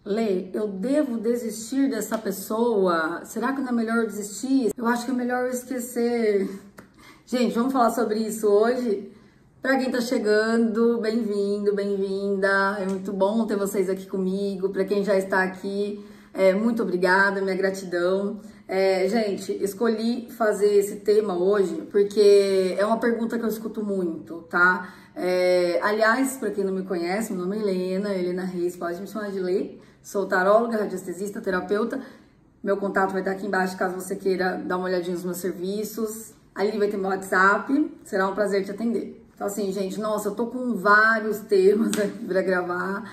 Lê, eu devo desistir dessa pessoa? Será que não é melhor desistir? Eu acho que é melhor esquecer. Gente, vamos falar sobre isso hoje? Pra quem tá chegando, bem-vindo, bem-vinda. É muito bom ter vocês aqui comigo. Pra quem já está aqui, muito obrigada, minha gratidão. Gente, escolhi fazer esse tema hoje porque é uma pergunta que eu escuto muito, tá? Aliás, pra quem não me conhece, meu nome é Helena Reis, pode me chamar de Lê. Sou taróloga, radiestesista, terapeuta. Meu contato vai estar aqui embaixo caso você queira dar uma olhadinha nos meus serviços. Ali vai ter meu WhatsApp, será um prazer te atender. Então assim, gente, nossa, eu tô com vários temas aqui pra gravar.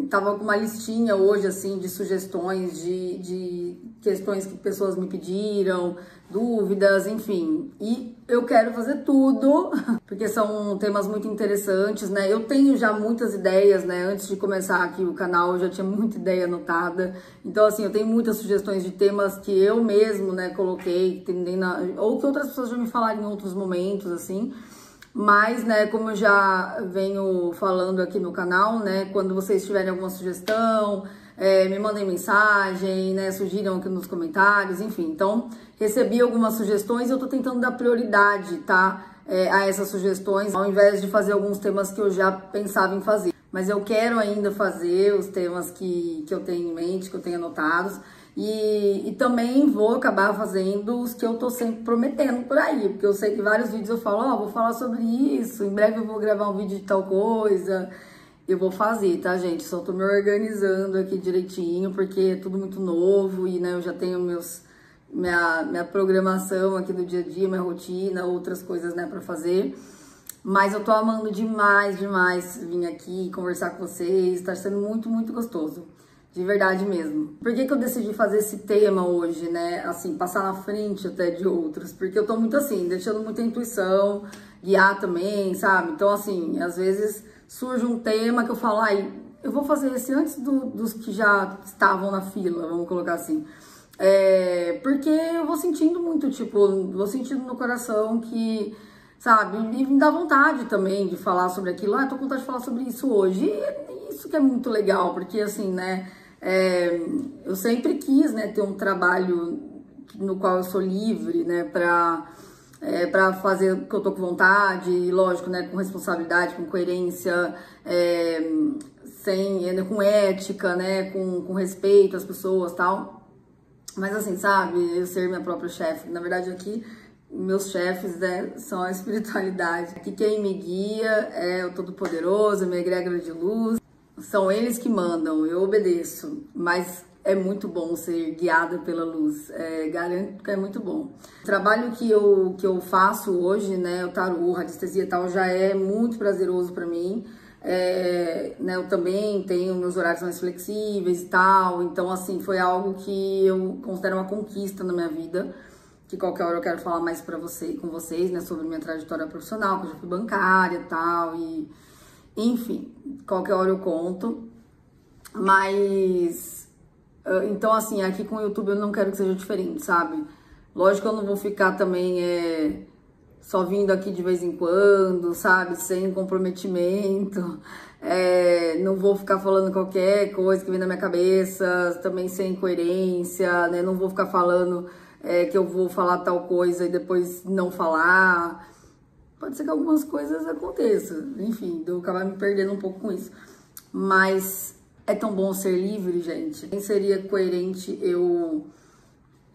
Tava com uma listinha hoje, assim, de sugestões, de questões que pessoas me pediram, dúvidas, enfim. E eu quero fazer tudo, porque são temas muito interessantes, né? Eu tenho já muitas ideias, né? Antes de começar aqui o canal, eu já tinha muita ideia anotada. Então, assim, eu tenho muitas sugestões de temas que eu mesmo, né, coloquei, ou que outras pessoas já me falaram em outros momentos, assim. Mas, né, como eu já venho falando aqui no canal, né, quando vocês tiverem alguma sugestão, me mandem mensagem, né, sugiram aqui nos comentários, enfim. Então, recebi algumas sugestões e eu tô tentando dar prioridade, tá, a essas sugestões, ao invés de fazer alguns temas que eu já pensava em fazer. Mas eu quero ainda fazer os temas que eu tenho em mente, que eu tenho anotados. E também vou acabar fazendo os que eu tô sempre prometendo por aí, porque eu sei que vários vídeos eu falo, vou falar sobre isso, em breve eu vou gravar um vídeo de tal coisa, eu vou fazer, tá, gente? Só tô me organizando aqui direitinho, porque é tudo muito novo e, né, eu já tenho minha programação aqui do dia a dia, minha rotina, outras coisas, né, pra fazer. Mas eu tô amando demais vir aqui conversar com vocês, tá sendo muito, muito gostoso. De verdade mesmo. Por que eu decidi fazer esse tema hoje, né? Assim, passar na frente até de outros. Porque eu tô muito assim, deixando muita intuição, guiar também, sabe? Então, assim, às vezes surge um tema que eu falo, eu vou fazer esse antes dos que já estavam na fila, vamos colocar assim. Porque eu vou sentindo muito, tipo, vou sentindo no coração que, sabe? E me dá vontade também de falar sobre aquilo. Tô com vontade de falar sobre isso hoje. E isso que é muito legal, porque assim, né? Eu sempre quis, né, ter um trabalho no qual eu sou livre, né, pra fazer o que eu tô com vontade, e lógico, né, com responsabilidade, com coerência, com ética, né, com respeito às pessoas, tal. Mas assim, sabe, eu ser minha própria chefe, na verdade aqui meus chefes, né, são a espiritualidade. Aqui quem me guia é o Todo-Poderoso, a minha egrégora de luz. São eles que mandam, eu obedeço, mas é muito bom ser guiada pela luz, garanto que é muito bom. O trabalho que eu faço hoje, né, o tarô, radiestesia e tal, já é muito prazeroso para mim. Né, eu também tenho meus horários mais flexíveis e tal, então assim, foi algo que eu considero uma conquista na minha vida, que qualquer hora eu quero falar mais com vocês, né, sobre minha trajetória profissional, que eu já fui bancária e tal, enfim, qualquer hora eu conto. Mas, então assim, aqui com o YouTube eu não quero que seja diferente, sabe? Lógico que eu não vou ficar também só vindo aqui de vez em quando, sabe? Sem comprometimento. Não vou ficar falando qualquer coisa que vem na minha cabeça, também sem coerência, né? Não vou ficar falando que eu vou falar tal coisa e depois não falar. Pode ser que algumas coisas aconteçam, enfim, eu acabar me perdendo um pouco com isso. Mas é tão bom ser livre, gente. Nem seria coerente eu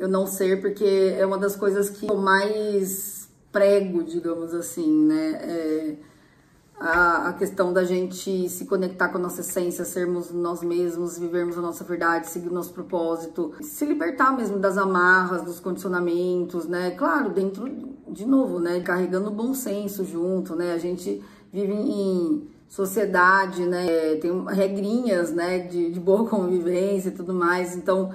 não ser, porque é uma das coisas que eu mais prego, digamos assim, né? A questão da gente se conectar com a nossa essência, sermos nós mesmos, vivermos a nossa verdade, seguir o nosso propósito, se libertar mesmo das amarras, dos condicionamentos, né? Claro, dentro, de novo, né? Carregando o bom senso junto, né? A gente vive em sociedade, né? Tem regrinhas, né? De boa convivência e tudo mais, então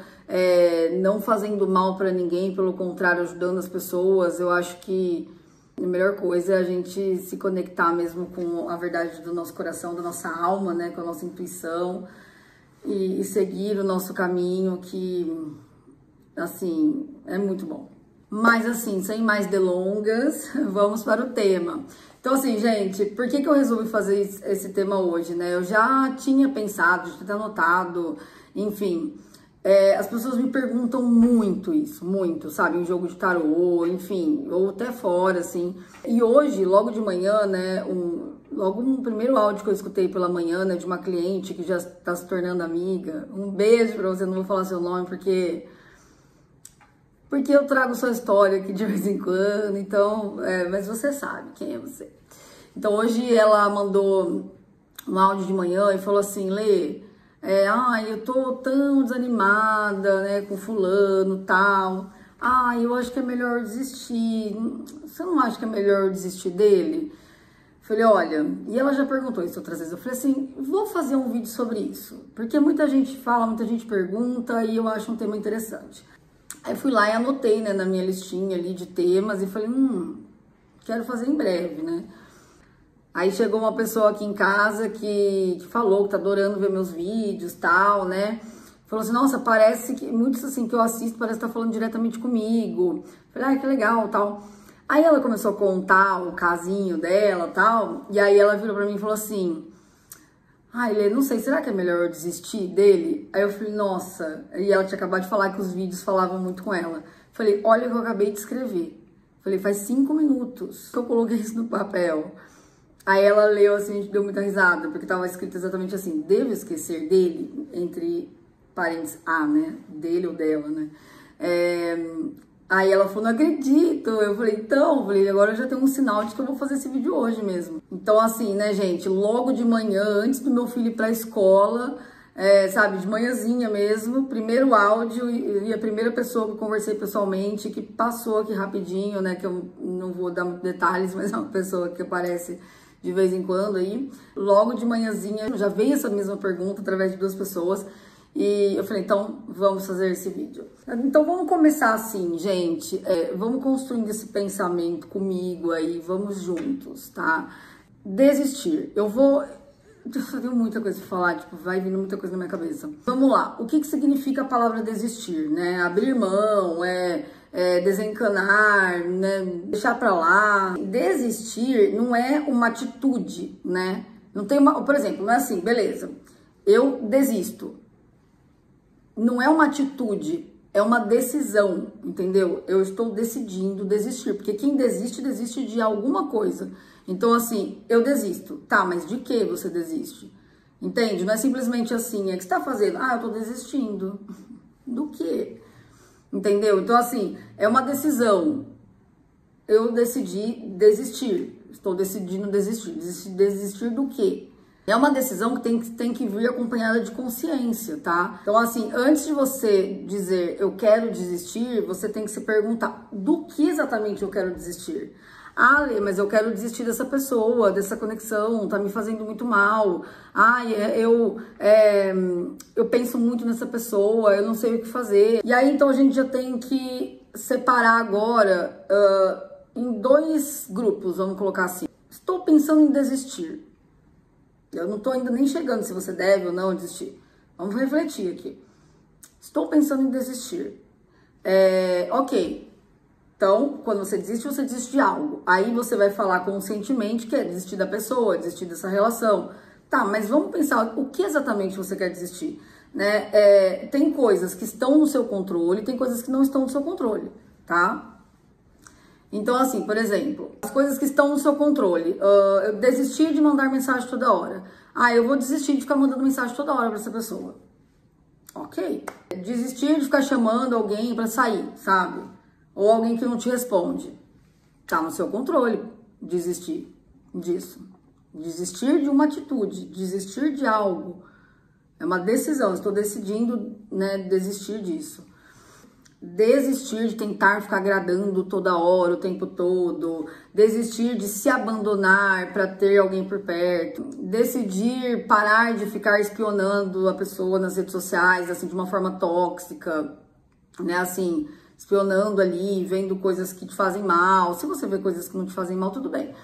não fazendo mal para ninguém, pelo contrário, ajudando as pessoas. Eu acho que a melhor coisa é a gente se conectar mesmo com a verdade do nosso coração, da nossa alma, né? Com a nossa intuição e seguir o nosso caminho, que, assim, é muito bom. Mas assim, sem mais delongas, vamos para o tema. Então, assim, gente, por que eu resolvi fazer esse tema hoje, né? Eu já tinha pensado, já tinha anotado, enfim. As pessoas me perguntam muito isso, muito, sabe? Em jogo de tarô, enfim, ou até fora, assim. E hoje, logo de manhã, né, logo no primeiro áudio que eu escutei pela manhã, né, de uma cliente que já está se tornando amiga. Um beijo pra você, não vou falar seu nome, porque eu trago sua história aqui de vez em quando, então, mas você sabe quem é você. Então, hoje ela mandou um áudio de manhã e falou assim, Lê, eu tô tão desanimada, né, com fulano, tal. Eu acho que é melhor desistir. Você não acha que é melhor desistir dele? Falei, olha, e ela já perguntou isso outras vezes. Eu falei assim, vou fazer um vídeo sobre isso, porque muita gente fala, muita gente pergunta e eu acho um tema interessante. Aí fui lá e anotei, né, na minha listinha ali de temas e falei, quero fazer em breve, né? Aí chegou uma pessoa aqui em casa que falou que tá adorando ver meus vídeos, tal, né? Falou assim, nossa, parece que, muitos assim que eu assisto, parece que tá falando diretamente comigo. Falei, que legal, tal. Aí ela começou a contar o casinho dela, tal, e aí ela virou pra mim e falou assim, Lê, não sei, será que é melhor eu desistir dele? Aí eu falei, nossa, e ela tinha acabado de falar que os vídeos falavam muito com ela. Falei, olha o que eu acabei de escrever. Falei, faz 5 minutos que eu coloquei isso no papel. Aí ela leu assim, a gente deu muita risada, porque tava escrito exatamente assim, devo esquecer dele, entre parênteses, né, dele ou dela, né. Aí ela falou, não acredito. Eu falei, agora eu já tenho um sinal de que eu vou fazer esse vídeo hoje mesmo. Então, assim, né, gente, logo de manhã, antes do meu filho ir pra escola, sabe, de manhãzinha mesmo, primeiro áudio e a primeira pessoa que eu conversei pessoalmente, que passou aqui rapidinho, né, que eu não vou dar muitos detalhes, mas é uma pessoa que aparece de vez em quando aí. Logo de manhãzinha, já veio essa mesma pergunta através de 2 pessoas. E eu falei, então, vamos fazer esse vídeo. Então, vamos começar assim, gente. Vamos construindo esse pensamento comigo aí, vamos juntos, tá? Desistir. Eu tenho muita coisa pra falar, tipo, vai vindo muita coisa na minha cabeça. Vamos lá. O que significa a palavra desistir, né? Abrir mão, desencanar, né? Deixar pra lá. Desistir não é uma atitude, né? Não tem por exemplo, não é assim, beleza, eu desisto. Não é uma atitude, é uma decisão, entendeu? Eu estou decidindo desistir, porque quem desiste, desiste de alguma coisa. Então, assim, eu desisto. Tá, mas de que você desiste? Entende? Não é simplesmente assim, o que você tá fazendo? Eu tô desistindo. Do quê? Entendeu? Então, assim, é uma decisão. Eu decidi desistir. Estou decidindo desistir. Desistir do quê? É uma decisão que tem que vir acompanhada de consciência, tá? Então, assim, antes de você dizer eu quero desistir, você tem que se perguntar do que exatamente eu quero desistir. Lê, mas eu quero desistir dessa pessoa, dessa conexão, tá me fazendo muito mal. Eu penso muito nessa pessoa, eu não sei o que fazer. E aí, então, a gente já tem que separar agora em 2 grupos, vamos colocar assim. Estou pensando em desistir. Eu não tô ainda nem chegando se você deve ou não desistir. Vamos refletir aqui. Estou pensando em desistir. Ok. Então, quando você desiste de algo. Aí você vai falar conscientemente que é desistir da pessoa, desistir dessa relação. Tá, mas vamos pensar o que exatamente você quer desistir, né? Tem coisas que estão no seu controle, tem coisas que não estão no seu controle, tá? Então, assim, por exemplo, as coisas que estão no seu controle. Eu desistir de mandar mensagem toda hora. Eu vou desistir de ficar mandando mensagem toda hora pra essa pessoa. Ok. Desistir de ficar chamando alguém pra sair, sabe? Ou alguém que não te responde. Tá no seu controle desistir disso. Desistir de uma atitude, desistir de algo. É uma decisão, estou decidindo, né, desistir disso. Desistir de tentar ficar agradando toda hora, o tempo todo. Desistir de se abandonar para ter alguém por perto. Decidir parar de ficar espionando a pessoa nas redes sociais, assim, de uma forma tóxica, né, assim, espionando ali, vendo coisas que te fazem mal. Se você vê coisas que não te fazem mal, tudo bem.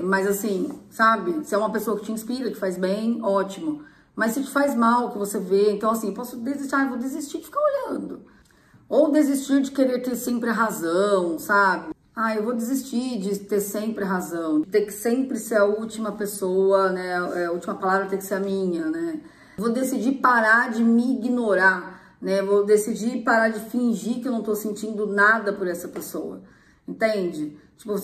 Mas assim, sabe, se é uma pessoa que te inspira, que faz bem, ótimo. Mas se te faz mal o que você vê, então assim, posso desistir, vou desistir de ficar olhando. Ou desistir de querer ter sempre a razão, sabe? Ah, eu vou desistir de ter sempre razão, de ter que sempre ser a última pessoa, né? A última palavra tem que ser a minha, né? Vou decidir parar de me ignorar, né? Vou decidir parar de fingir que eu não tô sentindo nada por essa pessoa, entende? Tipo,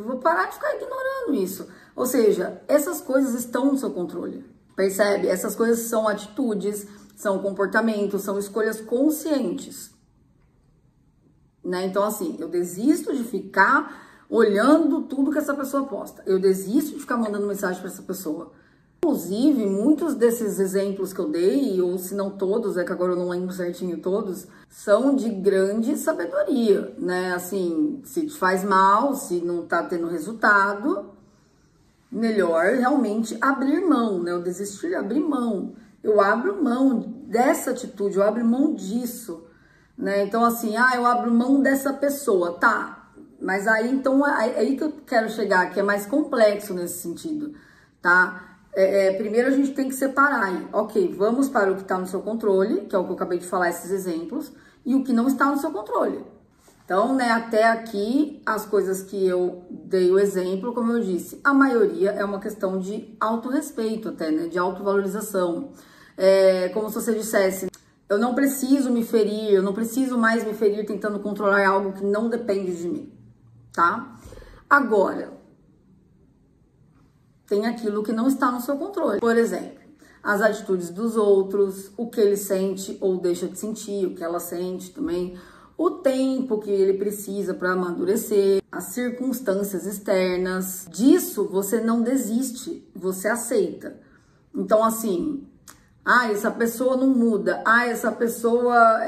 vou parar de ficar ignorando isso. Ou seja, essas coisas estão no seu controle, percebe? Essas coisas são atitudes, são comportamentos, são escolhas conscientes. Né? Então, assim, eu desisto de ficar olhando tudo que essa pessoa posta. Eu desisto de ficar mandando mensagem para essa pessoa. Inclusive, muitos desses exemplos que eu dei, ou se não todos, é que agora eu não lembro certinho todos, são de grande sabedoria, né? Assim, se te faz mal, se não tá tendo resultado, melhor realmente abrir mão, né? Eu desistir, abrir mão. Eu abro mão dessa atitude, eu abro mão disso. Né? Então, assim, eu abro mão dessa pessoa, tá? Mas aí, então, é aí que eu quero chegar, que é mais complexo nesse sentido, tá? Primeiro a gente tem que separar aí, ok, vamos para o que está no seu controle, que é o que eu acabei de falar, esses exemplos, e o que não está no seu controle. Então, né, até aqui, as coisas que eu dei o exemplo, como eu disse, a maioria é uma questão de autorrespeito até, né, de autovalorização. Como se você dissesse, eu não preciso me ferir, eu não preciso mais me ferir tentando controlar algo que não depende de mim, tá? Agora, tem aquilo que não está no seu controle. Por exemplo, as atitudes dos outros, o que ele sente ou deixa de sentir, o que ela sente também, o tempo que ele precisa para amadurecer, as circunstâncias externas. Disso você não desiste, você aceita. Então, assim, essa pessoa não muda. Essa pessoa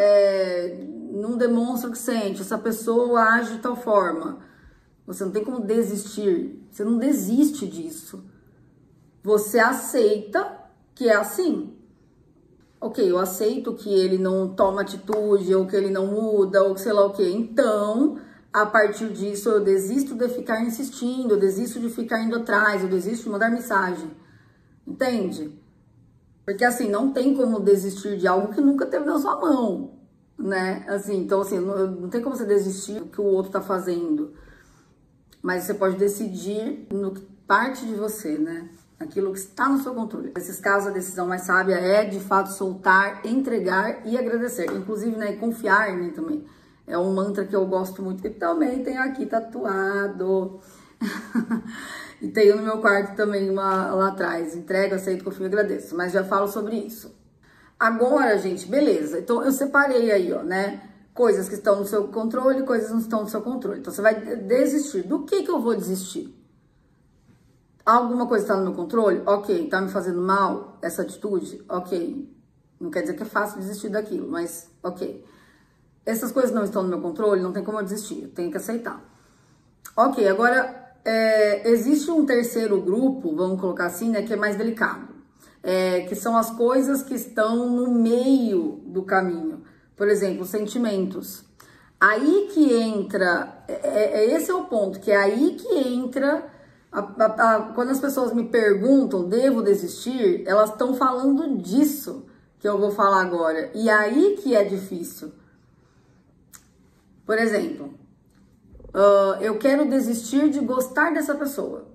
não demonstra o que sente. Essa pessoa age de tal forma. Você não tem como desistir. Você não desiste disso. Você aceita que é assim. Ok, eu aceito que ele não toma atitude, ou que ele não muda, ou que sei lá o quê. Então, a partir disso, eu desisto de ficar insistindo, eu desisto de ficar indo atrás, eu desisto de mandar mensagem. Entende? Porque, assim, não tem como desistir de algo que nunca teve na sua mão, né? Assim, então, assim, não tem como você desistir do que o outro tá fazendo. Mas você pode decidir no que parte de você, né? Aquilo que está no seu controle. Nesses casos, a decisão mais sábia é, de fato, soltar, entregar e agradecer. Inclusive, né, confiar, né, também. É um mantra que eu gosto muito, que também tenho aqui tatuado. E tenho no meu quarto também uma lá atrás. Entrego, aceito, confio e agradeço. Mas já falo sobre isso. Agora, gente, beleza. Então, eu separei aí, ó, né? Coisas que estão no seu controle, coisas que não estão no seu controle. Então, você vai desistir. Do que eu vou desistir? Alguma coisa está no meu controle? Ok. Tá me fazendo mal essa atitude? Ok. Não quer dizer que é fácil desistir daquilo, mas ok. Essas coisas não estão no meu controle, não tem como eu desistir. Eu tenho que aceitar. Ok, agora... existe um terceiro grupo, vamos colocar assim, né, que é mais delicado, que são as coisas que estão no meio do caminho, por exemplo, sentimentos. Aí que entra, esse é o ponto, que é aí que entra, quando as pessoas me perguntam, devo desistir, elas estão falando disso que eu vou falar agora, e aí que é difícil. Por exemplo, eu quero desistir de gostar dessa pessoa.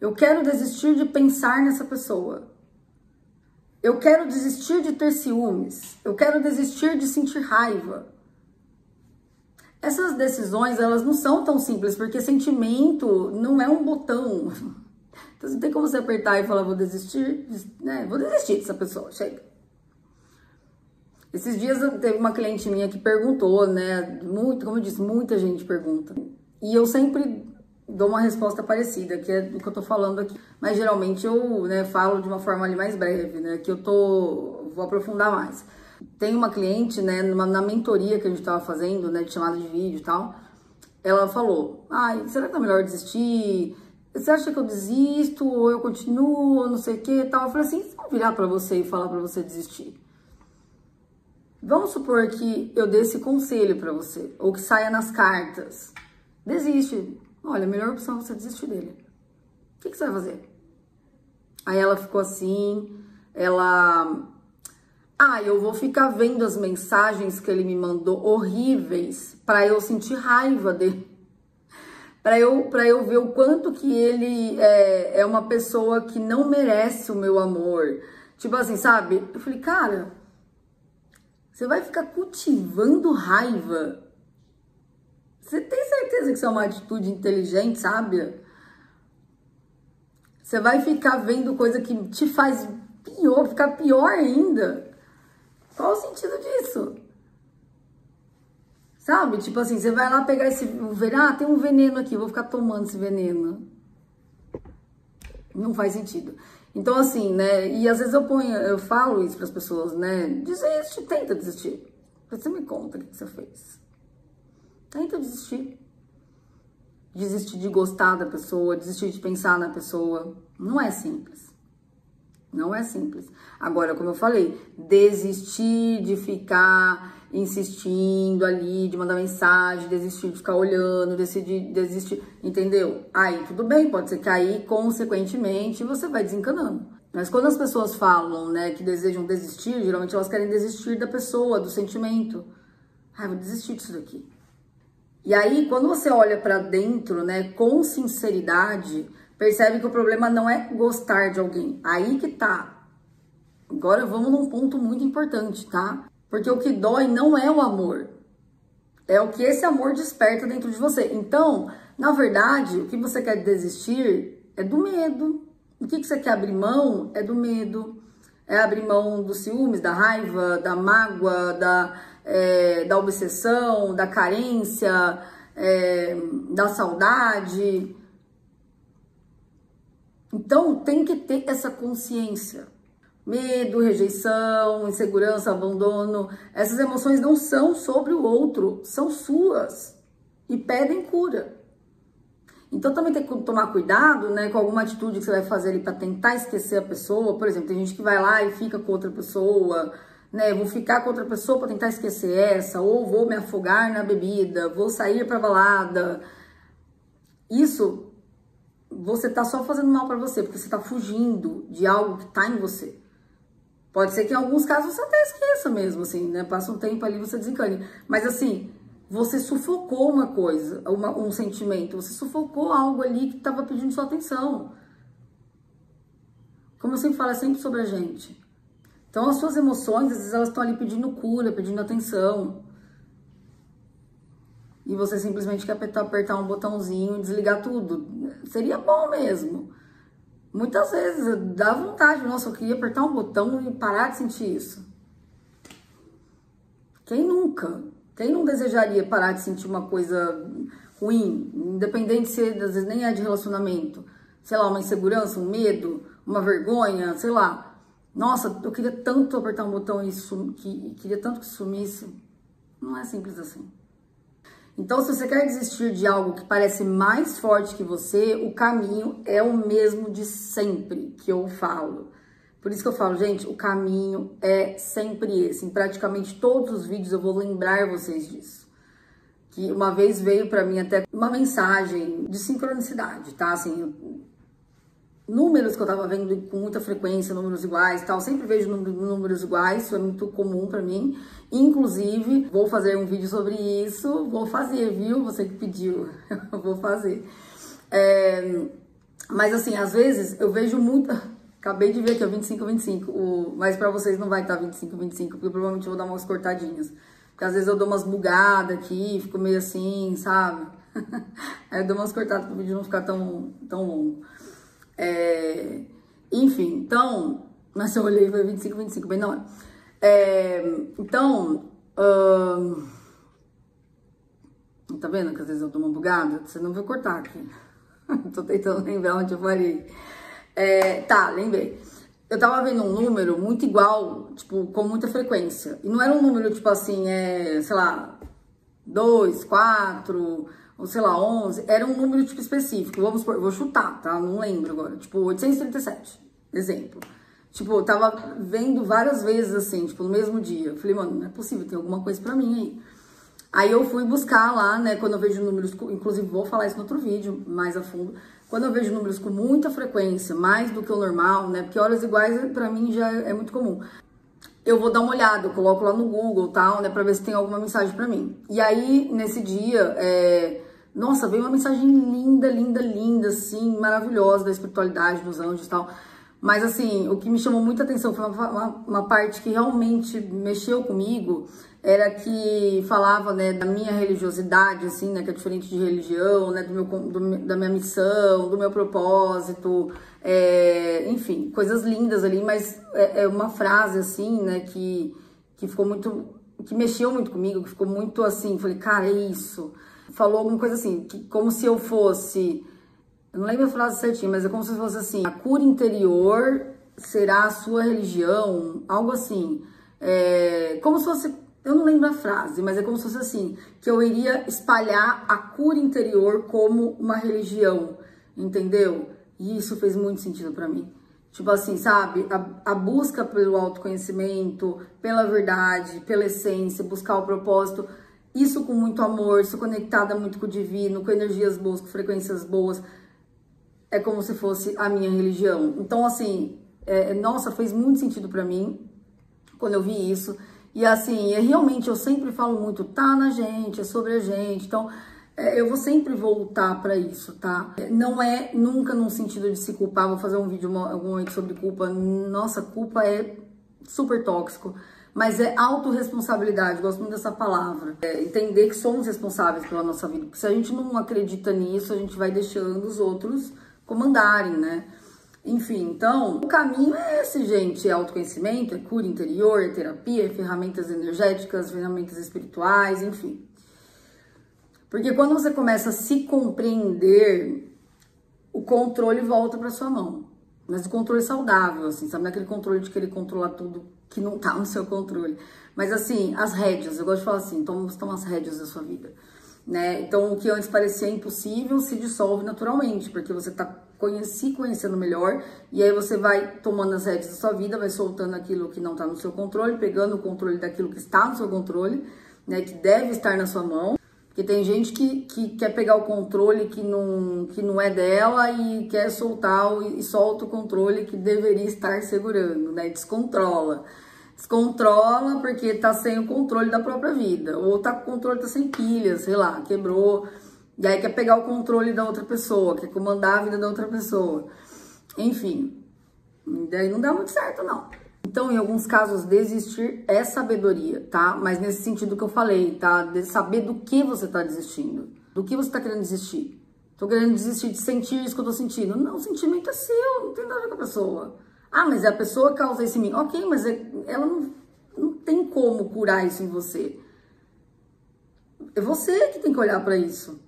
Eu quero desistir de pensar nessa pessoa. Eu quero desistir de ter ciúmes. Eu quero desistir de sentir raiva. Essas decisões, elas não são tão simples, porque sentimento não é um botão. Então, não tem como você apertar e falar, vou desistir, né? Vou desistir dessa pessoa, chega. Esses dias teve uma cliente minha que perguntou, né? Muito, como eu disse, muita gente pergunta. E eu sempre dou uma resposta parecida, que é do que eu tô falando aqui. Mas geralmente eu, né, falo de uma forma ali mais breve, né? Que vou aprofundar mais. Tem uma cliente, né, na mentoria que a gente tava fazendo, né, de chamada de vídeo e tal, ela falou, será que é melhor desistir? Você acha que eu desisto, ou eu continuo, ou não sei o que e tal? Eu falei assim, se eu virar pra você e falar pra você desistir? Vamos supor que eu dê esse conselho pra você, ou que saia nas cartas. Desiste. Olha, a melhor opção é você desistir dele. O que você vai fazer? Aí ela ficou assim, ela Ah, eu vou ficar vendo as mensagens que ele me mandou horríveis pra eu sentir raiva dele. Pra eu ver o quanto que ele é uma pessoa que não merece o meu amor. Tipo assim, sabe? Eu falei, cara, você vai ficar cultivando raiva? Você tem certeza que isso é uma atitude inteligente, sábia? Você vai ficar vendo coisa que te faz pior, ficar pior ainda? Qual o sentido disso? Sabe? Tipo assim, você vai lá pegar esse veneno, ah, tem um veneno aqui, vou ficar tomando esse veneno. Não faz sentido. Então assim, né, e às vezes eu falo isso para as pessoas, né, desiste, tenta desistir. Você me conta o que você fez. Tenta desistir. Desistir de gostar da pessoa, desistir de pensar na pessoa. Não é simples. Não é simples. Agora, como eu falei, desistir de ficar insistindo ali, de mandar mensagem, desistir de ficar olhando, desistir, entendeu? Aí, tudo bem, pode ser que aí, consequentemente, você vai desencanando. Mas quando as pessoas falam, né, que desejam desistir, geralmente elas querem desistir da pessoa, do sentimento. Ah, vou desistir disso daqui. E aí, quando você olha pra dentro, né, com sinceridade, percebe que o problema não é gostar de alguém. Aí que tá. Agora vamos num ponto muito importante, tá? Porque o que dói não é o amor. É o que esse amor desperta dentro de você. Então, na verdade, o que você quer desistir é do medo. O que você quer abrir mão é do medo. É abrir mão dos ciúmes, da raiva, da mágoa, da obsessão, da carência, da saudade. Então, tem que ter essa consciência. Medo, rejeição, insegurança, abandono. Essas emoções não são sobre o outro, são suas. E pedem cura. Então, também tem que tomar cuidado, né, com alguma atitude que você vai fazer ali para tentar esquecer a pessoa. Por exemplo, tem gente que vai lá e fica com outra pessoa, né? Vou ficar com outra pessoa para tentar esquecer essa. Ou vou me afogar na bebida, vou sair pra balada. Isso... você tá só fazendo mal pra você, porque você tá fugindo de algo que tá em você. Pode ser que em alguns casos você até esqueça mesmo, assim, né? Passa um tempo ali e você desencane. Mas assim, você sufocou uma coisa, um sentimento. Você sufocou algo ali que tava pedindo sua atenção. Como eu sempre falo, é sempre sobre a gente. Então as suas emoções, às vezes elas estão ali pedindo cura, pedindo atenção. E você simplesmente quer apertar um botãozinho e desligar tudo. Seria bom mesmo. Muitas vezes dá vontade, nossa, eu queria apertar um botão e parar de sentir isso. Quem nunca? Quem não desejaria parar de sentir uma coisa ruim? Independente se às vezes nem é de relacionamento. Sei lá, uma insegurança, um medo, uma vergonha, sei lá. Nossa, eu queria tanto apertar um botão e queria tanto que sumisse. Não é simples assim. Então, se você quer desistir de algo que parece mais forte que você, o caminho é o mesmo de sempre que eu falo. Por isso que eu falo, gente, o caminho é sempre esse. Em praticamente todos os vídeos eu vou lembrar vocês disso. Que uma vez veio pra mim até uma mensagem de sincronicidade, tá? Assim, números que eu tava vendo com muita frequência, números iguais e tal. Sempre vejo números iguais, isso é muito comum pra mim. Inclusive, vou fazer um vídeo sobre isso. Vou fazer, viu? Você que pediu, eu vou fazer. Mas assim, às vezes eu vejo muito... Acabei de ver aqui, ó, 25. Mas pra vocês não vai estar 25, porque provavelmente eu vou dar umas cortadinhas. Porque às vezes eu dou umas bugadas aqui, fico meio assim, sabe? Aí eu dou umas cortadas pro vídeo não ficar tão longo. Enfim, então... Mas eu olhei e foi 25, bem na hora. Então... tá vendo que às vezes eu dou uma bugada? Você não vai cortar aqui. Tô tentando lembrar onde eu parei. Tá, lembrei. Eu tava vendo um número muito igual, tipo, com muita frequência. E não era um número, tipo assim, sei lá, 2, 4, ou sei lá, 11. Era um número, tipo, específico. Vamos supor, vou chutar, tá? Não lembro agora. Tipo, 837, exemplo. Tipo, eu tava vendo várias vezes, assim, tipo, no mesmo dia. Eu falei, mano, não é possível, tem alguma coisa pra mim aí. Aí eu fui buscar lá, né, quando eu vejo números, inclusive vou falar isso no outro vídeo, mais a fundo. Quando eu vejo números com muita frequência, mais do que o normal, né, porque horas iguais pra mim já é muito comum. eu vou dar uma olhada, eu coloco lá no Google, tal, né, pra ver se tem alguma mensagem pra mim. E aí, nesse dia, nossa, veio uma mensagem linda, linda, linda, assim, maravilhosa da espiritualidade, dos anjos e tal. Mas, assim, o que me chamou muita atenção foi uma parte que realmente mexeu comigo, era que falava, né, da minha religiosidade, assim, né, que é diferente de religião, né, da minha missão, do meu propósito, enfim, coisas lindas ali, mas é uma frase, assim, né, que ficou muito, que mexeu muito comigo, que ficou muito assim, falei, cara, é isso. Falou alguma coisa assim, que como se eu fosse, eu não lembro a frase certinha, mas é como se fosse assim, a cura interior será a sua religião, algo assim, como se fosse, eu não lembro a frase, mas é como se fosse assim, que eu iria espalhar a cura interior como uma religião, entendeu? E isso fez muito sentido pra mim. Tipo assim, sabe? A busca pelo autoconhecimento, pela verdade, pela essência, buscar o propósito, isso com muito amor, isso conectada muito com o divino, com energias boas, com frequências boas, é como se fosse a minha religião. Então, assim, nossa, fez muito sentido pra mim quando eu vi isso. E assim, realmente eu sempre falo muito, tá na gente, é sobre a gente. Então, eu vou sempre voltar pra isso, tá? Não é nunca num sentido de se culpar, vou fazer um vídeo algum momento sobre culpa. Nossa, culpa é super tóxico, mas é autorresponsabilidade, gosto muito dessa palavra. Entender que somos responsáveis pela nossa vida, porque se a gente não acredita nisso, a gente vai deixando os outros comandarem, né? Enfim, então, o caminho é esse, gente, é autoconhecimento, é cura interior, é terapia, é ferramentas energéticas, ferramentas espirituais, enfim. Porque quando você começa a se compreender, o controle volta para sua mão. Mas o controle saudável, assim, sabe? Não é aquele controle de querer controlar tudo que não tá no seu controle. Mas assim, as rédeas, eu gosto de falar assim, toma as rédeas da sua vida, né? Então, o que antes parecia impossível se dissolve naturalmente, porque você tá se conhecendo melhor, e aí você vai tomando as rédeas da sua vida, vai soltando aquilo que não tá no seu controle, pegando o controle daquilo que está no seu controle, né? Que deve estar na sua mão. Porque tem gente que quer pegar o controle que não é dela e quer soltar e solta o controle que deveria estar segurando, né? Descontrola. Descontrola porque tá sem o controle da própria vida. Ou tá com o controle, tá sem pilha, sei lá, quebrou. E aí quer pegar o controle da outra pessoa, quer comandar a vida da outra pessoa. Enfim, daí não dá muito certo, não. Então, em alguns casos, desistir é sabedoria, tá? Mas nesse sentido que eu falei, tá? De saber do que você tá desistindo. Do que você tá querendo desistir. Tô querendo desistir de sentir isso que eu tô sentindo. Não, o sentimento é seu, não tem nada a ver com a pessoa. Ah, mas é a pessoa que causa isso em mim. Ok, mas ela não tem como curar isso em você. É você que tem que olhar pra isso.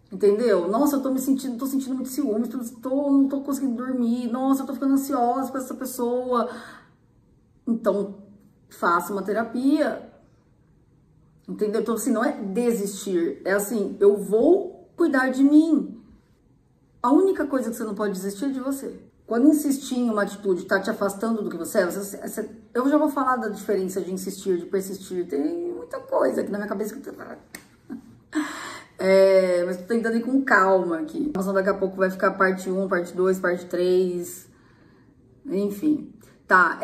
Entendeu? Nossa, eu tô sentindo muito ciúme, não tô conseguindo dormir. Nossa, eu tô ficando ansiosa com essa pessoa. Então, faça uma terapia. Entendeu? Então, assim, não é desistir. É assim, eu vou cuidar de mim. A única coisa que você não pode desistir é de você. Quando insistir em uma atitude tá te afastando do que você é, eu já vou falar da diferença de insistir, de persistir. Tem muita coisa aqui na minha cabeça que mas tô tentando ir com calma aqui. Então, daqui a pouco vai ficar parte 1, parte 2, parte 3. Enfim. Tá,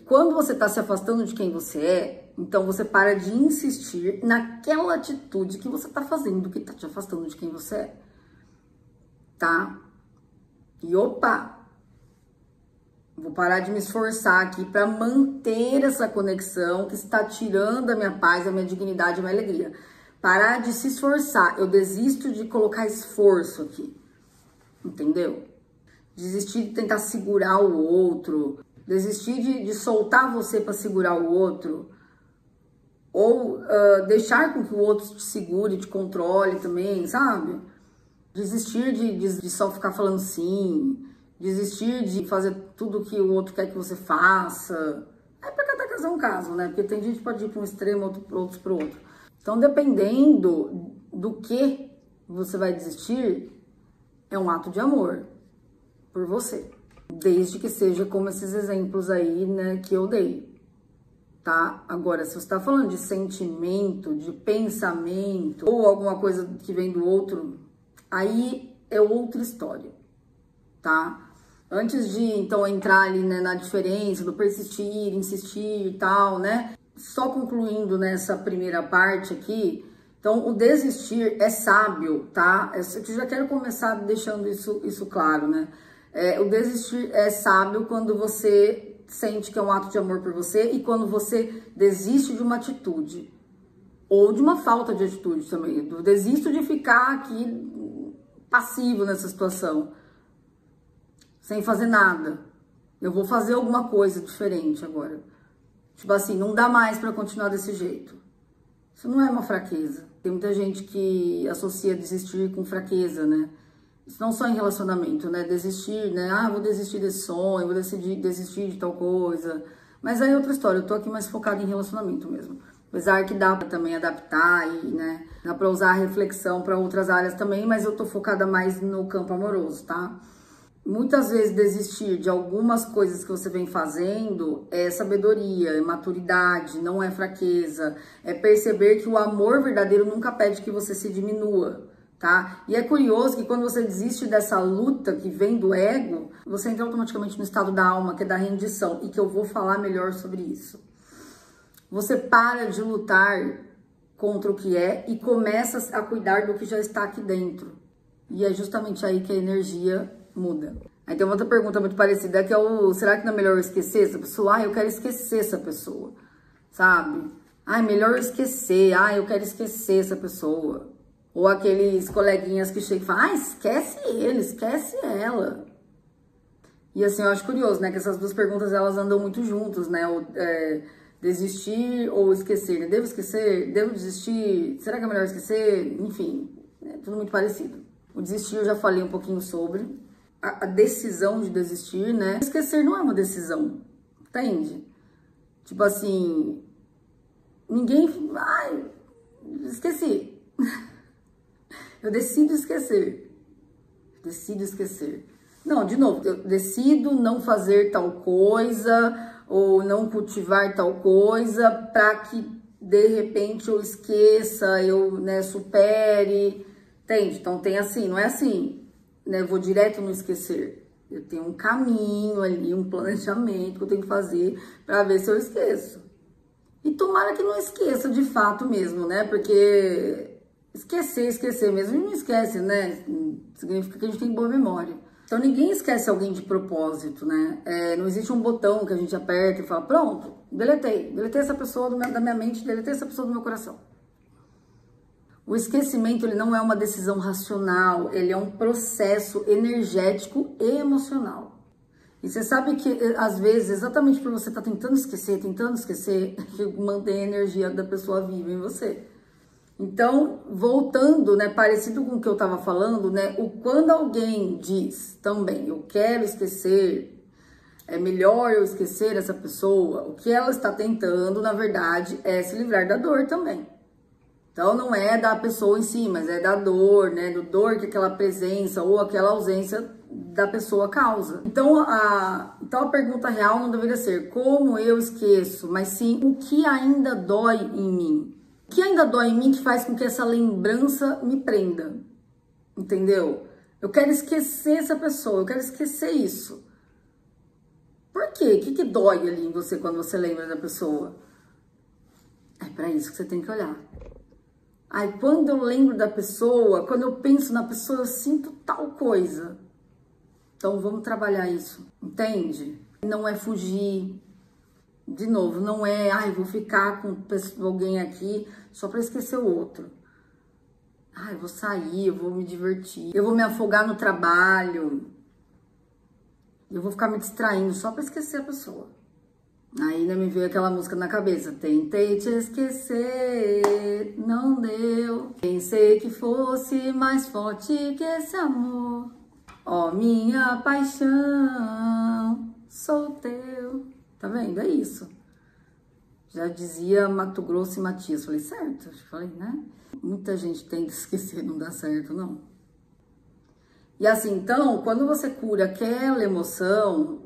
quando você tá se afastando de quem você é, então você para de insistir naquela atitude que você tá fazendo, que tá te afastando de quem você é. Tá? E opa! Vou parar de me esforçar aqui pra manter essa conexão que está tirando a minha paz, a minha dignidade, a minha alegria. Parar de se esforçar. Eu desisto de colocar esforço aqui. Entendeu? Desistir de tentar segurar o outro. Desistir de soltar você para segurar o outro. Ou deixar com que o outro te segure, te controle também, sabe? Desistir de só ficar falando sim. Desistir de fazer tudo que o outro quer que você faça. É pra cada caso é um caso, né? Porque tem gente que pode ir para um extremo, outros para o outro. Então, dependendo do que você vai desistir, é um ato de amor por você. Desde que seja como esses exemplos aí, né, que eu dei, tá? Agora, se você tá falando de sentimento, de pensamento, ou alguma coisa que vem do outro, aí é outra história, tá? Antes de, então, entrar ali, né, na diferença do persistir, insistir e tal, né? Só concluindo nessa primeira parte aqui, então, o desistir é sábio, tá? Eu já quero começar deixando isso claro, né? O desistir é sábio quando você sente que é um ato de amor por você e quando você desiste de uma atitude. Ou de uma falta de atitude também. Eu desisto de ficar aqui passivo nessa situação, sem fazer nada. Eu vou fazer alguma coisa diferente agora. Tipo assim, não dá mais pra continuar desse jeito. Isso não é uma fraqueza. Tem muita gente que associa desistir com fraqueza, né? Isso não só em relacionamento, né? Desistir, né? Ah, vou desistir desse sonho, vou desistir de tal coisa. Mas aí é outra história, eu tô aqui mais focada em relacionamento mesmo. Apesar que dá pra também adaptar e, né? Dá pra usar a reflexão pra outras áreas também, mas eu tô focada mais no campo amoroso, tá? Muitas vezes desistir de algumas coisas que você vem fazendo é sabedoria, é maturidade, não é fraqueza. É perceber que o amor verdadeiro nunca pede que você se diminua, tá? E é curioso que quando você desiste dessa luta que vem do ego, você entra automaticamente no estado da alma, que é da rendição, e que eu vou falar melhor sobre isso. Você para de lutar contra o que é e começa a cuidar do que já está aqui dentro. E é justamente aí que a energia muda. Aí tem uma outra pergunta muito parecida, que é será que não é melhor eu esquecer essa pessoa? Ah, eu quero esquecer essa pessoa, sabe? Ah, é melhor eu esquecer. Ah, eu quero esquecer essa pessoa. Ou aqueles coleguinhas que chegam e falam, ah, esquece ele, esquece ela. E assim, eu acho curioso, né, que essas duas perguntas, elas andam muito juntas, né? Desistir ou esquecer, né? Devo esquecer? Devo desistir? Será que é melhor esquecer? Enfim, é tudo muito parecido. O desistir eu já falei um pouquinho sobre. A decisão de desistir, né? Esquecer não é uma decisão, entende? Tipo assim, ninguém... Ai, esqueci. Eu decido esquecer. Decido esquecer. Não, de novo, eu decido não fazer tal coisa ou não cultivar tal coisa para que, de repente, eu esqueça, eu, né, supere... Entende? Então tem assim, não é assim, né? Eu vou direto no esquecer. Eu tenho um caminho ali, um planejamento que eu tenho que fazer para ver se eu esqueço. E tomara que não esqueça de fato mesmo, né? Porque esquecer mesmo, a gente não esquece, né? Significa que a gente tem boa memória. Então ninguém esquece alguém de propósito, né? Não existe um botão que a gente aperta e fala, pronto, deletei essa pessoa da minha mente, deletei essa pessoa do meu coração. O esquecimento, ele não é uma decisão racional, ele é um processo energético e emocional. E você sabe que, às vezes, exatamente por você estar tentando esquecer, que mantém a energia da pessoa viva em você. Então, voltando, né, parecido com o que eu estava falando, né, quando alguém diz também, eu quero esquecer, é melhor eu esquecer essa pessoa, o que ela está tentando, na verdade, é se livrar da dor também. Então, não é da pessoa em si, mas é da dor, né? Do dor que aquela presença ou aquela ausência da pessoa causa. Então, a pergunta real não deveria ser como eu esqueço, mas sim o que ainda dói em mim. O que ainda dói em mim que faz com que essa lembrança me prenda, entendeu? Eu quero esquecer essa pessoa, eu quero esquecer isso. Por quê? O que dói ali em você quando você lembra da pessoa? É para isso que você tem que olhar. Aí, quando eu lembro da pessoa, quando eu penso na pessoa, eu sinto tal coisa. Então, vamos trabalhar isso, entende? Não é fugir. De novo, não é, ai, vou ficar com alguém aqui só para esquecer o outro. Ai, eu vou sair, eu vou me divertir, eu vou me afogar no trabalho. Eu vou ficar me distraindo só para esquecer a pessoa. Aí ainda me veio aquela música na cabeça. Tentei te esquecer, não deu. Pensei que fosse mais forte que esse amor. Ó, minha paixão, sou teu. Tá vendo? É isso. Já dizia Mato Grosso e Matias. Falei, certo? Falei, né? Muita gente tenta esquecer, não dá certo, não. E assim, então, quando você cura aquela emoção,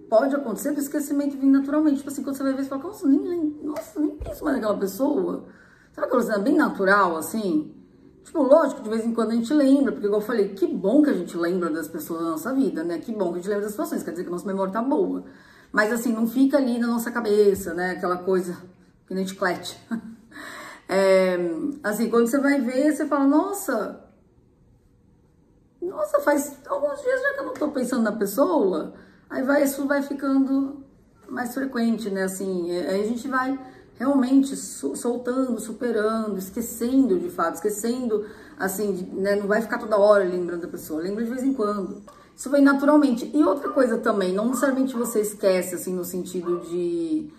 pode acontecer do esquecimento vir naturalmente. Tipo assim, quando você vai ver, você fala, nossa, nem penso mais naquela pessoa. Sabe aquela coisa bem natural, assim? Tipo, lógico, de vez em quando a gente lembra, porque igual eu falei, que bom que a gente lembra das pessoas da nossa vida, né? Que bom que a gente lembra das situações, quer dizer que a nossa memória tá boa. Mas assim, não fica ali na nossa cabeça, né? Aquela coisa que nem chiclete. Assim, quando você vai ver, você fala, nossa, faz alguns dias já que eu não tô pensando na pessoa. Aí isso vai ficando mais frequente, né? Assim, aí a gente vai realmente soltando, superando, esquecendo de fato, esquecendo, assim, né? Não vai ficar toda hora lembrando da pessoa, lembra de vez em quando. Isso vem naturalmente. E outra coisa também, não necessariamente você esquece, assim, no sentido de...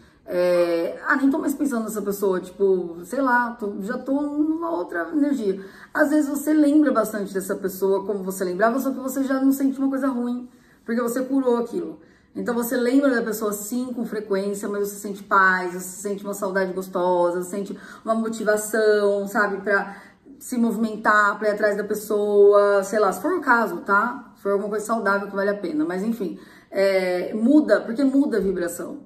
nem tô mais pensando nessa pessoa, tipo, sei lá, já tô numa outra energia. Às vezes você lembra bastante dessa pessoa como você lembrava, só que você já não sente uma coisa ruim, porque você curou aquilo. Então você lembra da pessoa sim com frequência, mas você sente paz, você sente uma saudade gostosa, você sente uma motivação, sabe, pra se movimentar, pra ir atrás da pessoa, sei lá, se for o caso, tá? Se for alguma coisa saudável que vale a pena, mas enfim, muda, porque muda a vibração.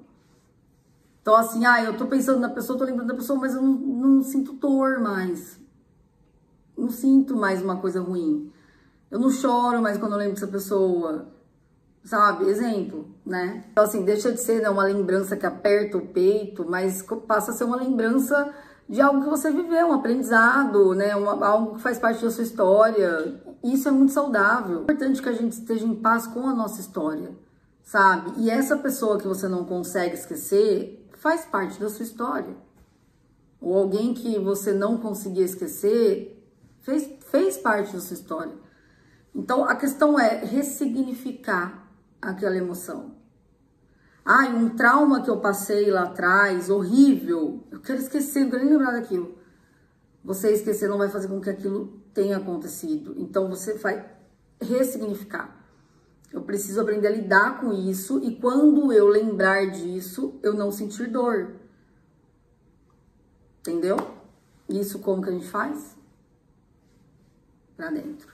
Então assim, eu tô pensando na pessoa, tô lembrando da pessoa, mas eu não sinto dor mais, não sinto mais uma coisa ruim, eu não choro mais quando eu lembro dessa pessoa. Sabe? Exemplo, né? Então, assim, deixa de ser, né, uma lembrança que aperta o peito, mas passa a ser uma lembrança de algo que você viveu, um aprendizado, né? Algo que faz parte da sua história. Isso é muito saudável. É importante que a gente esteja em paz com a nossa história, sabe? E essa pessoa que você não consegue esquecer faz parte da sua história. Ou alguém que você não conseguia esquecer fez parte da sua história. Então, a questão é ressignificar aquela emoção. Um trauma que eu passei lá atrás, horrível, eu quero esquecer, não quero nem lembrar daquilo. Você esquecer não vai fazer com que aquilo tenha acontecido. Então, você vai ressignificar. Eu preciso aprender a lidar com isso e quando eu lembrar disso, eu não sentir dor. Entendeu? Isso como que a gente faz? Pra dentro.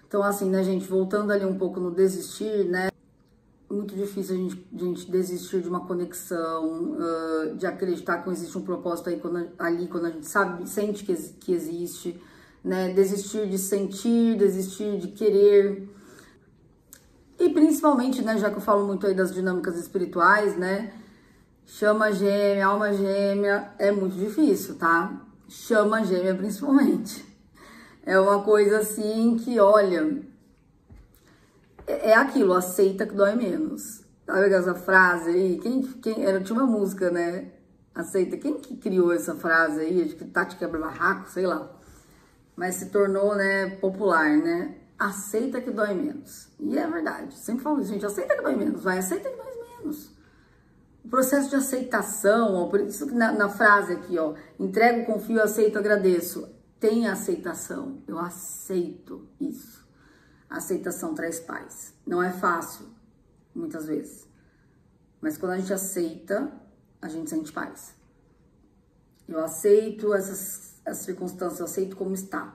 Então, assim, né, gente, voltando ali um pouco no desistir, né, muito difícil a gente desistir de uma conexão, de acreditar que existe um propósito aí quando a gente sente que existe, né, desistir de sentir, desistir de querer. E principalmente, né, já que eu falo muito aí das dinâmicas espirituais, né, chama gêmea, alma gêmea, é muito difícil, tá? Chama gêmea principalmente. É uma coisa assim que, olha, é aquilo, aceita que dói menos. Sabe essa frase aí? Tinha uma música, né? Aceita. Quem que criou essa frase aí? Acho que Tati Quebra-Barraco, sei lá. Mas se tornou, né, popular, né? Aceita que dói menos. E é verdade. Sempre falo isso, gente. Aceita que dói menos. Vai, aceita que dói menos. O processo de aceitação, ó, por isso que na frase aqui, ó, entrego, confio, aceito, agradeço. Tem aceitação. Eu aceito isso. A aceitação traz paz. Não é fácil, muitas vezes. Mas quando a gente aceita, a gente sente paz. Eu aceito essas circunstâncias, eu aceito como está.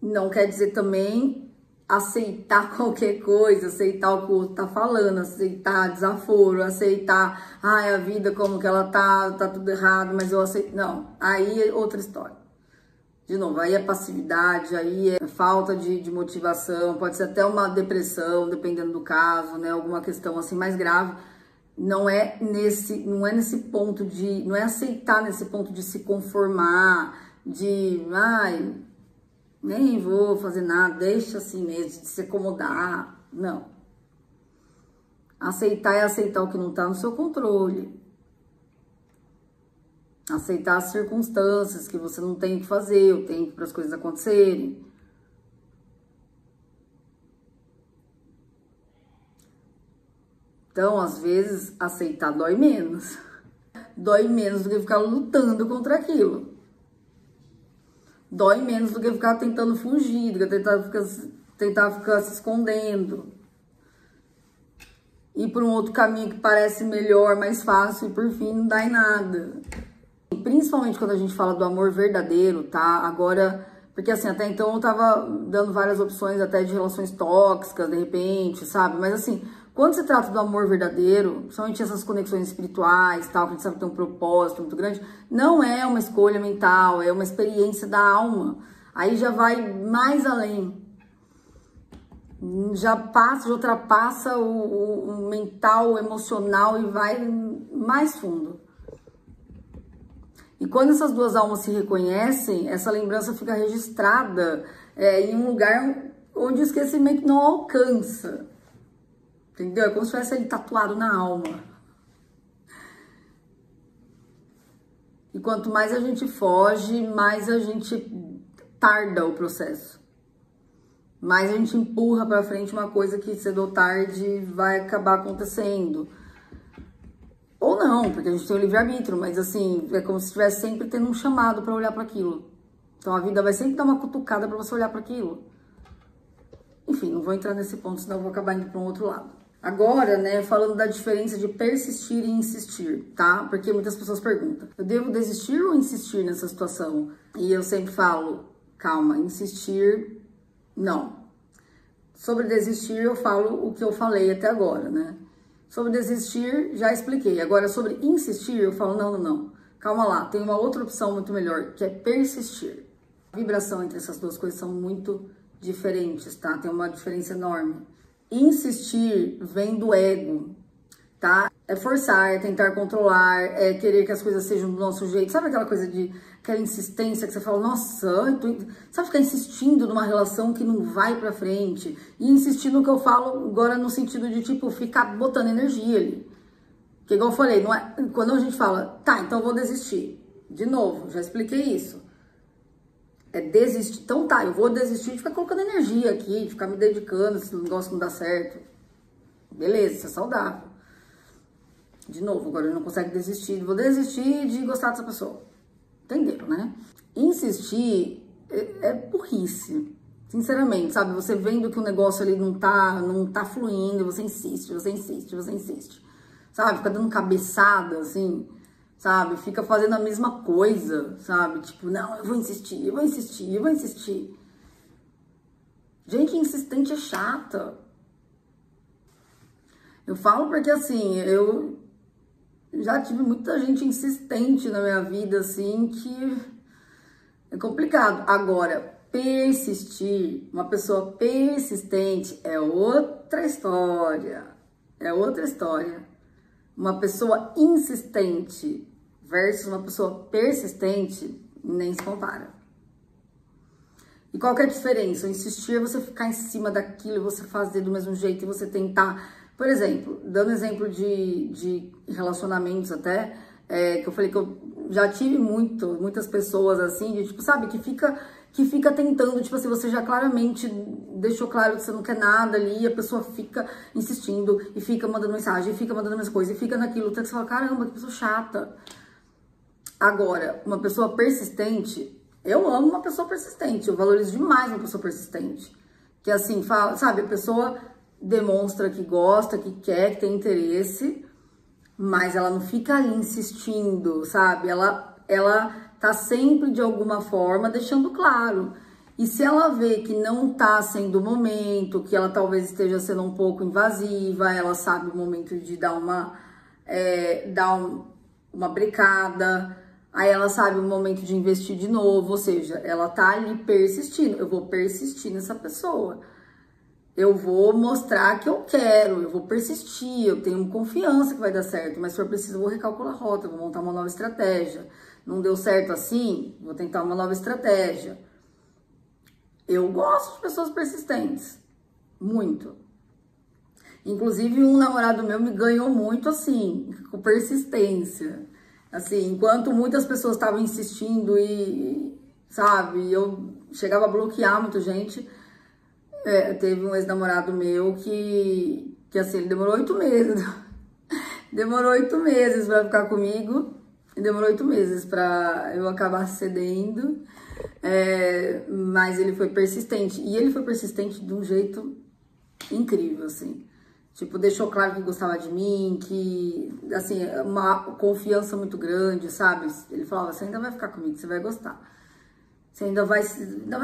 Não quer dizer também aceitar qualquer coisa, aceitar o que o outro tá falando, aceitar desaforo, aceitar, a vida como que ela tá tudo errado, mas eu aceito. Não, aí é outra história. De novo, aí é passividade, aí é falta de motivação, pode ser até uma depressão, dependendo do caso, né? Alguma questão assim mais grave. Não é nesse ponto de, não é aceitar nesse ponto de se conformar, de, nem vou fazer nada, deixa assim mesmo, de se acomodar. Não. Aceitar é aceitar o que não tá no seu controle. Aceitar as circunstâncias, que você não tem o que fazer, o tempo para as coisas acontecerem. Então, às vezes, aceitar dói menos. Dói menos do que ficar lutando contra aquilo. Dói menos do que ficar tentando fugir, do que tentar ficar se escondendo. Ir por um outro caminho que parece melhor, mais fácil e por fim não dá em nada. Principalmente quando a gente fala do amor verdadeiro, tá? Agora, porque assim, até então eu tava dando várias opções até de relações tóxicas, de repente, sabe? Mas assim, quando se trata do amor verdadeiro, principalmente essas conexões espirituais, tal, que a gente sabe que tem um propósito muito grande, não é uma escolha mental, é uma experiência da alma. Aí já vai mais além. Já ultrapassa o mental, o emocional e vai mais fundo. E quando essas duas almas se reconhecem, essa lembrança fica registrada em um lugar onde o esquecimento não alcança. Entendeu? É como se tivesse ele tatuado na alma. E quanto mais a gente foge, mais a gente tarda o processo. Mais a gente empurra para frente uma coisa que cedo ou tarde vai acabar acontecendo. Ou não, porque a gente tem o livre-arbítrio, mas assim, é como se estivesse sempre tendo um chamado para olhar para aquilo. Então a vida vai sempre dar uma cutucada para você olhar para aquilo. Enfim, não vou entrar nesse ponto, senão eu vou acabar indo para um outro lado. Agora, né, falando da diferença de persistir e insistir, tá? Porque muitas pessoas perguntam, eu devo desistir ou insistir nessa situação? E eu sempre falo, calma, insistir, não. Sobre desistir, eu falo o que eu falei até agora, né? Sobre desistir, já expliquei. Agora, sobre insistir, eu falo, não. Calma lá, tem uma outra opção muito melhor, que é persistir. A vibração entre essas duas coisas são muito diferentes, tá? Tem uma diferença enorme. Insistir vem do ego, tá? É forçar, é tentar controlar, é querer que as coisas sejam do nosso jeito. Sabe aquela coisa aquela insistência que você fala, nossa, sabe ficar insistindo numa relação que não vai pra frente? E insistir no que eu falo agora no sentido de, tipo, ficar botando energia ali. Que igual eu falei, não é, quando a gente fala, tá, então eu vou desistir. De novo, já expliquei isso. É desistir. Então tá, eu vou desistir de ficar colocando energia aqui, de ficar me dedicando se o negócio não dá certo. Beleza, isso é saudável. De novo, agora eu não consigo desistir. Vou desistir de gostar dessa pessoa. Entenderam, né? Insistir é burrice. Sinceramente, sabe? Você vendo que o negócio ali não tá fluindo, você insiste. Sabe? Fica dando cabeçada, assim, sabe? Fica fazendo a mesma coisa, sabe? Tipo, não, eu vou insistir. Gente, insistente é chata. Eu falo porque, assim, eu já tive muita gente insistente na minha vida, assim, que é complicado. Agora, persistir, uma pessoa persistente é outra história. Uma pessoa insistente versus uma pessoa persistente nem se compara. E qual que é a diferença? O insistir é você ficar em cima daquilo, você fazer do mesmo jeito e você tentar. Por exemplo, dando exemplo de relacionamentos até, que eu falei que eu já tive muitas pessoas assim, de, tipo, sabe, que fica tentando, tipo assim, você já claramente deixou claro que você não quer nada ali, a pessoa fica insistindo e fica mandando mensagem, e fica mandando as mesmas coisas, e fica naquilo, até que você fala, caramba, que pessoa chata. Agora, uma pessoa persistente, eu amo uma pessoa persistente, eu valorizo demais uma pessoa persistente. Que assim, fala, sabe, a pessoa demonstra que gosta, que quer, que tem interesse, mas ela não fica ali insistindo, sabe? Ela tá sempre de alguma forma deixando claro. E se ela vê que não tá sendo o momento, que ela talvez esteja sendo um pouco invasiva, ela sabe o momento de dar uma brecada, aí ela sabe o momento de investir de novo, ou seja, ela tá ali persistindo. Eu vou persistir nessa pessoa. Eu vou mostrar que eu quero, eu vou persistir, eu tenho confiança que vai dar certo, mas se for preciso eu vou recalcular a rota, eu vou montar uma nova estratégia. Não deu certo assim, vou tentar uma nova estratégia. Eu gosto de pessoas persistentes, muito. Inclusive um namorado meu me ganhou muito assim, com persistência. Assim, enquanto muitas pessoas estavam insistindo e, sabe, eu chegava a bloquear muita gente. Teve um ex-namorado meu que assim, ele demorou 8 meses. Demorou 8 meses pra ficar comigo. E demorou 8 meses pra eu acabar cedendo. Mas ele foi persistente. E ele foi persistente de um jeito incrível, assim. Tipo, deixou claro que gostava de mim, que, assim, uma confiança muito grande, sabe? Ele falava, você ainda vai ficar comigo, você vai gostar. Você ainda vai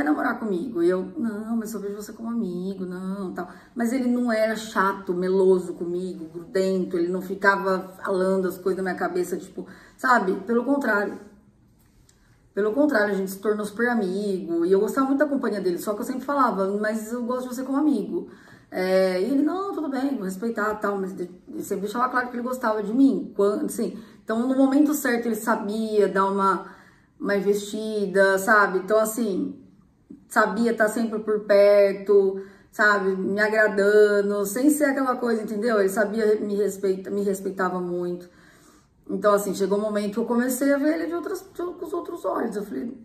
namorar comigo. E eu, não, mas só vejo você como amigo, não, tal. Mas ele não era chato, meloso comigo, grudento, ele não ficava falando as coisas na minha cabeça, tipo, sabe? Pelo contrário. Pelo contrário, a gente se tornou super amigo. E eu gostava muito da companhia dele, só que eu sempre falava, mas eu gosto de você como amigo. E ele, não, tudo bem, vou respeitar e tal, mas ele sempre deixava claro que ele gostava de mim. Quando, assim, então, no momento certo, ele sabia dar uma investida, sabe? Então, assim, sabia estar sempre por perto, sabe? Me agradando, sem ser aquela coisa, entendeu? Ele sabia, me respeitava muito. Então, assim, chegou um momento que eu comecei a ver ele com os outros olhos. Eu falei,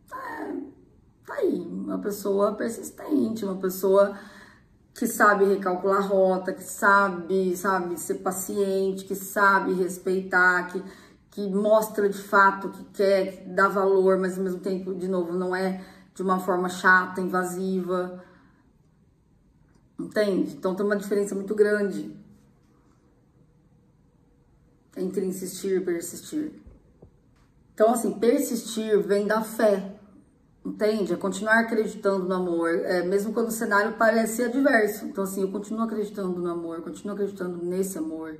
tá aí, uma pessoa persistente, uma pessoa que sabe recalcular a rota, que sabe ser paciente, que sabe respeitar, que mostra de fato que quer, que dá valor, mas ao mesmo tempo, de novo, não é de uma forma chata, invasiva. Entende? Então tem uma diferença muito grande entre insistir e persistir. Então, assim, persistir vem da fé, entende? É continuar acreditando no amor, mesmo quando o cenário parece adverso. Então, assim, eu continuo acreditando no amor, continuo acreditando nesse amor.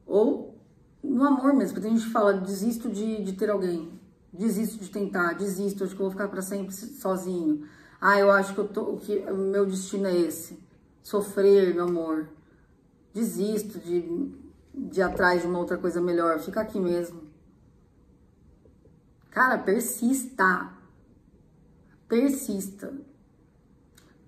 Ou no amor mesmo, porque tem gente que fala, desisto de ter alguém, desisto de tentar, desisto, acho que eu vou ficar para sempre sozinho. Eu acho que o meu destino é esse, sofrer no amor. Desisto de ir atrás de uma outra coisa melhor, fica aqui mesmo. Cara, persista. Persista.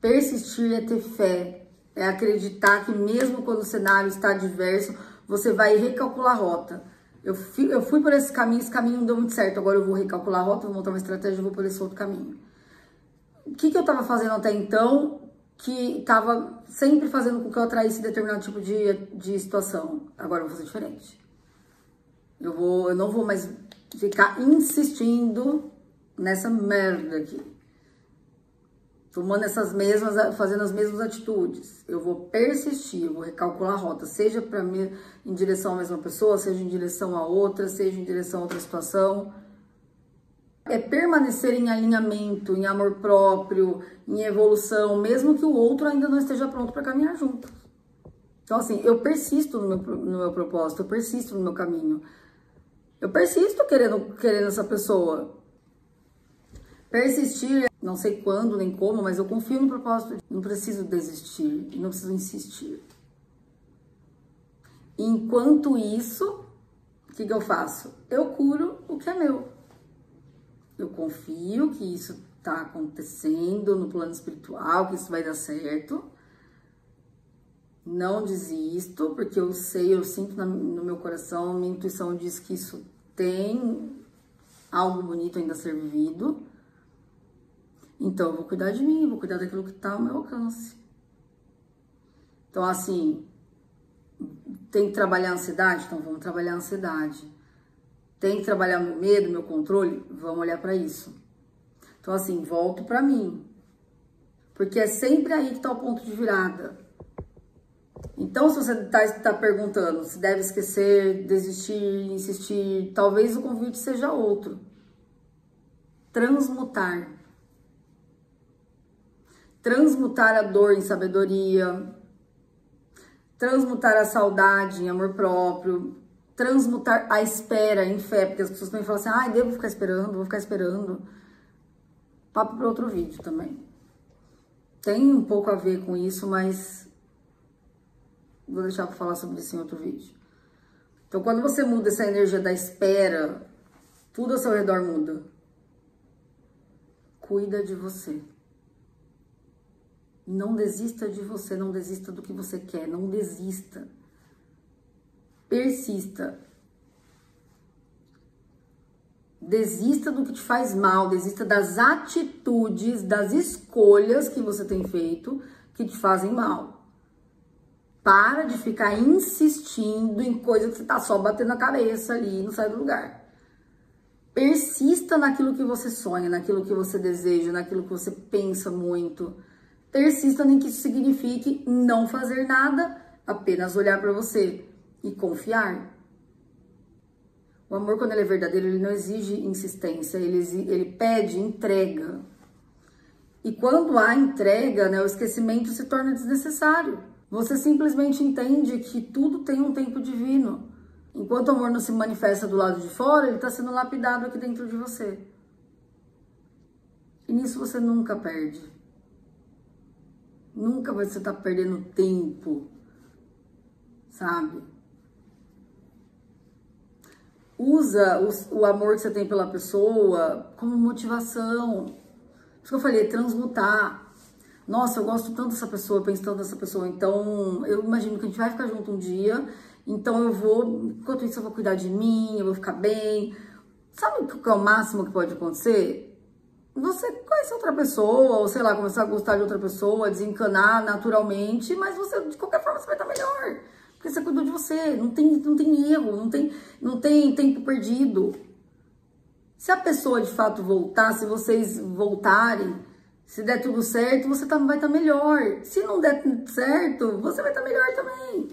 Persistir é ter fé, é acreditar que mesmo quando o cenário está adverso, você vai recalcular a rota. Eu fui por esse caminho não deu muito certo, agora eu vou recalcular a rota, vou montar uma estratégia e vou por esse outro caminho. O que eu estava fazendo até então que estava sempre fazendo com que eu atraísse determinado tipo de situação? Agora eu vou fazer diferente. Eu não vou mais ficar insistindo nessa merda aqui. Tomando fazendo as mesmas atitudes. Eu vou persistir, eu vou recalcular a rota, seja para mim em direção à mesma pessoa, seja em direção a outra, seja em direção a outra situação. É permanecer em alinhamento, em amor próprio, em evolução, mesmo que o outro ainda não esteja pronto para caminhar junto. Então, assim, eu persisto no meu propósito, eu persisto no meu caminho. Eu persisto querendo essa pessoa. Persistir, não sei quando nem como, mas eu confio no propósito. Não preciso desistir, não preciso insistir. Enquanto isso, o que eu faço? Eu curo o que é meu. Eu confio que isso está acontecendo no plano espiritual, que isso vai dar certo. Não desisto, porque eu sei, eu sinto no meu coração, minha intuição diz que isso tem algo bonito ainda a ser vivido. Então, eu vou cuidar de mim, vou cuidar daquilo que está ao meu alcance. Então, assim, tem que trabalhar a ansiedade? Então, vamos trabalhar a ansiedade. Tem que trabalhar meu medo, meu controle? Vamos olhar para isso. Então, assim, volto para mim. Porque é sempre aí que está o ponto de virada. Então, se você está perguntando se deve esquecer, desistir, insistir, talvez o convite seja outro. Transmutar. Transmutar a dor em sabedoria. Transmutar a saudade em amor próprio. Transmutar a espera em fé. Porque as pessoas também falam assim, devo ficar esperando, vou ficar esperando. Papo para outro vídeo também. Tem um pouco a ver com isso, mas vou deixar para falar sobre isso em outro vídeo. Então, quando você muda essa energia da espera, tudo ao seu redor muda. Cuida de você. Não desista de você, não desista do que você quer, não desista. Persista. Desista do que te faz mal, desista das atitudes, das escolhas que você tem feito que te fazem mal. Para de ficar insistindo em coisa que você tá só batendo a cabeça ali e não sai do lugar. Persista naquilo que você sonha, naquilo que você deseja, naquilo que você pensa muito. Persista nem que isso signifique não fazer nada, apenas olhar para você e confiar. O amor, quando ele é verdadeiro, ele não exige insistência, ele pede entrega. E quando há entrega, o esquecimento se torna desnecessário. Você simplesmente entende que tudo tem um tempo divino. Enquanto o amor não se manifesta do lado de fora, ele está sendo lapidado aqui dentro de você. E nisso você nunca perde. Nunca você estar perdendo tempo, sabe? Usa o amor que você tem pela pessoa como motivação. Por isso que eu falei, transmutar. Nossa, eu gosto tanto dessa pessoa, eu penso tanto nessa pessoa, então eu imagino que a gente vai ficar junto um dia, então eu vou, enquanto isso eu vou cuidar de mim, eu vou ficar bem. Sabe o que é o máximo que pode acontecer? Você conhecer outra pessoa, ou sei lá, começar a gostar de outra pessoa, desencanar naturalmente, mas você, de qualquer forma, você vai estar melhor. Porque você cuidou de você, não tem erro, não tem tempo perdido. Se a pessoa de fato voltar, se vocês voltarem, se der tudo certo, você vai estar melhor. Se não der tudo certo, você vai estar melhor também.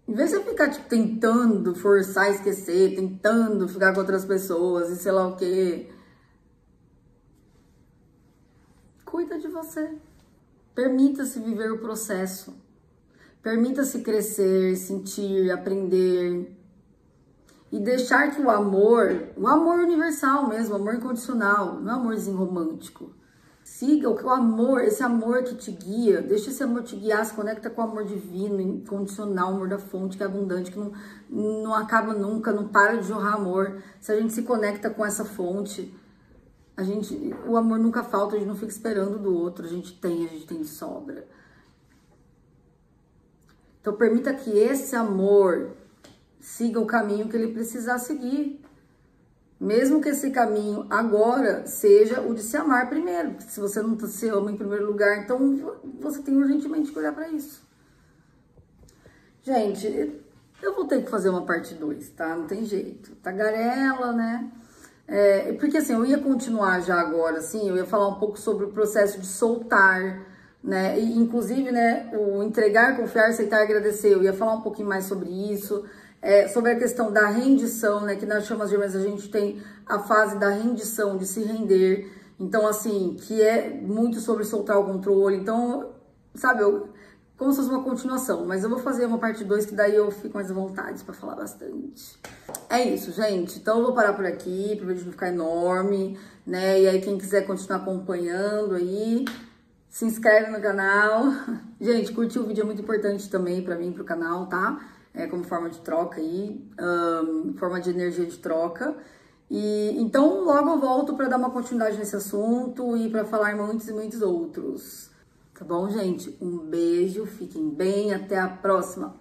Em vez de você ficar tipo, tentando forçar a esquecer, tentando ficar com outras pessoas e sei lá o quê. Cuida de você. Permita-se viver o processo. Permita-se crescer, sentir, aprender. E deixar que o amor universal mesmo, o amor incondicional, não é um amorzinho romântico. Siga o amor, esse amor que te guia, deixa esse amor te guiar, se conecta com o amor divino, incondicional, o amor da fonte, que é abundante, que não acaba nunca, não para de jorrar amor. Se a gente se conecta com essa fonte, o amor nunca falta, a gente não fica esperando do outro, a gente tem de sobra. Então permita que esse amor siga o caminho que ele precisar seguir. Mesmo que esse caminho agora seja o de se amar primeiro. Porque se você não se ama em primeiro lugar, então você tem urgentemente que olhar para isso. Gente, eu vou ter que fazer uma parte 2, tá? Não tem jeito. Tagarela, né? Porque assim, eu ia continuar já agora, assim, eu ia falar um pouco sobre o processo de soltar, né? E, inclusive, né, o entregar, confiar, aceitar e agradecer. Eu ia falar um pouquinho mais sobre isso. Sobre a questão da rendição, né, que nas chamas gêmeas a gente tem a fase da rendição, de se render, então assim, que é muito sobre soltar o controle, então, sabe, como se fosse uma continuação, mas eu vou fazer uma parte 2 que daí eu fico mais à vontade pra falar bastante. É isso, gente, então eu vou parar por aqui, pro vídeo não ficar enorme, né, e aí quem quiser continuar acompanhando aí, se inscreve no canal. Gente, curtir o vídeo é muito importante também pra mim, pro canal, tá? Como forma de troca aí, forma de energia de troca. E então logo eu volto para dar uma continuidade nesse assunto e para falar muitos e muitos outros. Tá bom, gente? Um beijo, fiquem bem, até a próxima.